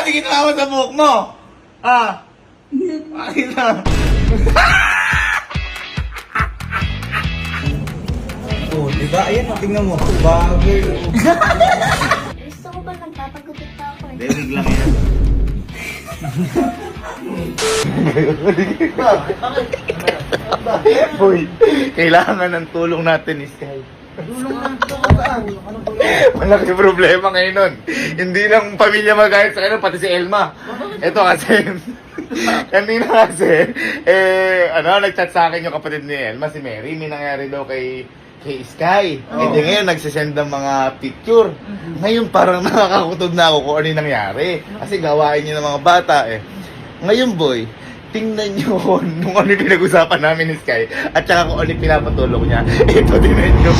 sige naman sa buhok mo. Ah. Bakit na? Oh, diba? Ayan, tingnan mo. Bagay. Gusto ko ba nagpapagupit pa ako eh? Hindi, wig lang yan. Boy, kailangan ng tulong natin ni Sky. Malaki problema ngayon nun. Hindi lang pamilya magayat sa kanya, pati si Elma. Ito kasi, kanina kasi, nag-chat sa akin yung kapatid ni Elma, si Mary, may nangyari daw kay Sky. Hindi ngayon, nagsisend ng mga picture. Ngayon parang nakakakutob na ako kung ano yung nangyari. Kasi gawain niya ng mga bata eh. Ngayon boy, tingnan nyo nung ano yung pinag-usapan namin ni Sky at saka kung ano yung pinapatulong niya. Ito, tingnan nyo.